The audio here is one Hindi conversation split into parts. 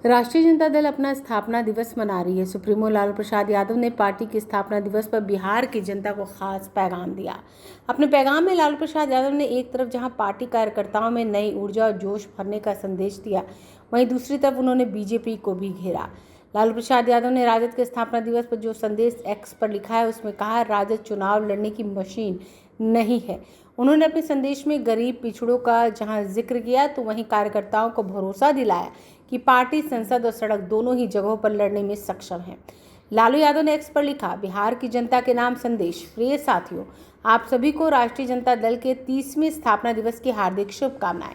राष्ट्रीय जनता दल अपना स्थापना दिवस मना रही है। सुप्रीमो लालू प्रसाद यादव ने पार्टी के स्थापना दिवस पर बिहार की जनता को खास पैगाम दिया। अपने पैगाम में लालू प्रसाद यादव ने एक तरफ जहां पार्टी कार्यकर्ताओं में नई ऊर्जा और जोश भरने का संदेश दिया, वहीं दूसरी तरफ उन्होंने बीजेपी को भी घेरा। लालू प्रसाद यादव ने राजद के स्थापना दिवस पर जो संदेश एक्स पर लिखा है, उसमें कहा, राजद चुनाव लड़ने की मशीन नहीं है। उन्होंने अपने संदेश में गरीब पिछड़ों का जहां जिक्र किया, तो वहीं कार्यकर्ताओं को भरोसा दिलाया कि पार्टी संसद और सड़क दोनों ही जगहों पर लड़ने में सक्षम है। लालू यादव ने एक्स पर लिखा, बिहार की जनता के नाम संदेश। प्रिय साथियों, आप सभी को राष्ट्रीय जनता दल के 30वें स्थापना दिवस की हार्दिक शुभकामनाएं।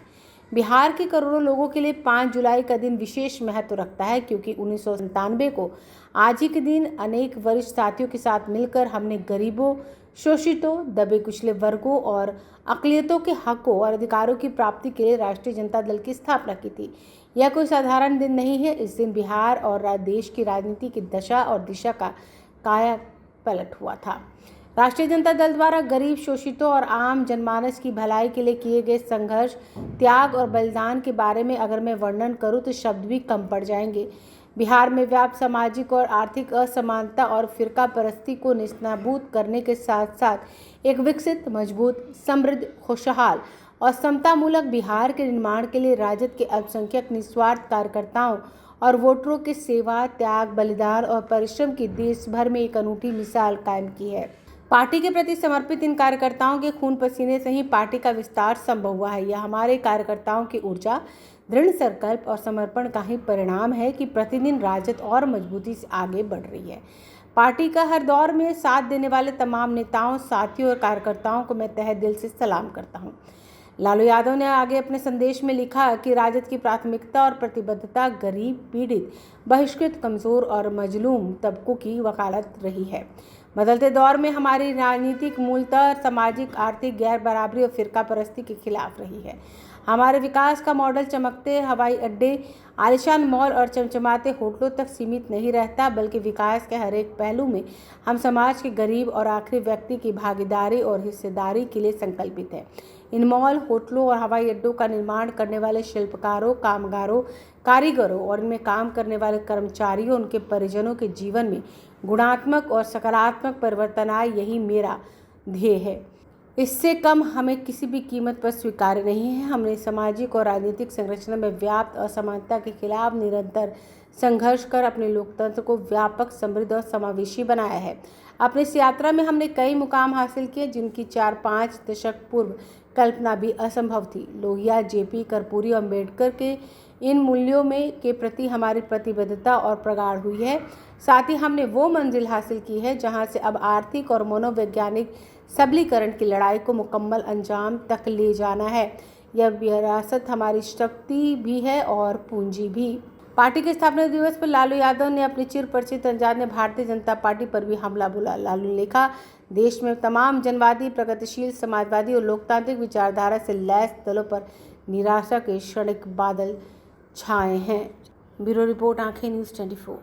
बिहार के करोड़ों लोगों के लिए 5 जुलाई का दिन विशेष महत्व रखता है, क्योंकि 1997 को आज ही के दिन अनेक वरिष्ठ साथियों के साथ मिलकर हमने गरीबों, शोषितों, दबे कुचले वर्गों और अक़लियतों के हकों और अधिकारों की प्राप्ति के लिए राष्ट्रीय जनता दल की स्थापना की थी। यह कोई साधारण दिन नहीं है। इस दिन बिहार और देश की राजनीति की दशा और दिशा का काया पलट हुआ था। राष्ट्रीय जनता दल द्वारा गरीब, शोषितों और आम जनमानस की भलाई के लिए किए गए संघर्ष, त्याग और बलिदान के बारे में अगर मैं वर्णन करूं तो शब्द भी कम पड़ जाएंगे। बिहार में व्याप्त सामाजिक और आर्थिक असमानता और फिरका परस्ती को नेस्तनाबूद करने के साथ साथ एक विकसित, मजबूत, समृद्ध, खुशहाल और समतामूलक बिहार के निर्माण के लिए राजद के अल्पसंख्यक निस्वार्थ कार्यकर्ताओं और वोटरों के सेवा, त्याग, बलिदान और परिश्रम की देश भर में एक अनूठी मिसाल कायम की है। पार्टी के प्रति समर्पित इन कार्यकर्ताओं के खून पसीने से ही पार्टी का विस्तार संभव हुआ है। यह हमारे कार्यकर्ताओं की ऊर्जा, दृढ़ संकल्प और समर्पण का ही परिणाम है कि प्रतिदिन राजद और मजबूती से आगे बढ़ रही है। पार्टी का हर दौर में साथ देने वाले तमाम नेताओं, साथियों और कार्यकर्ताओं को मैं तहे दिल से सलाम करता हूं। लालू यादव ने आगे अपने संदेश में लिखा कि राजद की प्राथमिकता और प्रतिबद्धता गरीब, पीड़ित, बहिष्कृत, कमजोर और मजलूम तबकों की वकालत रही है। बदलते दौर में हमारी राजनीतिक मूलतः सामाजिक, आर्थिक गैर बराबरी और फिरका परस्ती के खिलाफ रही है। हमारे विकास का मॉडल चमकते हवाई अड्डे, आलीशान मॉल और चमचमाते होटलों तक सीमित नहीं रहता, बल्कि विकास के हर एक पहलू में हम समाज के गरीब और आखिरी व्यक्ति की भागीदारी और हिस्सेदारी के लिए संकल्पित है। इन मॉल, होटलों और हवाई अड्डों का निर्माण करने वाले शिल्पकारों, कामगारों, कारीगरों और इनमें काम करने वाले कर्मचारियों, उनके परिजनों के जीवन में गुणात्मक और सकारात्मक परिवर्तन आए, यही मेरा ध्येय है। इससे कम हमें किसी भी कीमत पर स्वीकार्य नहीं है। हमने सामाजिक और राजनीतिक संरचना में व्याप्त असमानता के खिलाफ निरंतर संघर्ष कर अपने लोकतंत्र को व्यापक, समृद्ध और समावेशी बनाया है। अपनी इस यात्रा में हमने कई मुकाम हासिल किए, जिनकी 4-5 दशक पूर्व कल्पना भी असंभव थी। लोहिया, जेपी, कर्पूरी और अम्बेडकर के इन मूल्यों में के प्रति हमारी प्रतिबद्धता और प्रगाढ़ हुई है। साथ ही हमने वो मंजिल हासिल की है जहां से अब आर्थिक और मनोवैज्ञानिक सबलीकरण की लड़ाई को मुकम्मल अंजाम तक ले जाना है। यह विरासत हमारी शक्ति भी है और पूंजी भी। पार्टी के स्थापना दिवस पर लालू यादव ने अपने चिर परिचित अंदाज में भारतीय जनता पार्टी पर भी हमला बोला। लालू ने लिखा, देश में तमाम जनवादी, प्रगतिशील, समाजवादी और लोकतांत्रिक विचारधारा से लैस दलों पर निराशा के क्षणिक बादल छाए हैं। ब्यूरो रिपोर्ट, आंखें न्यूज़ 24।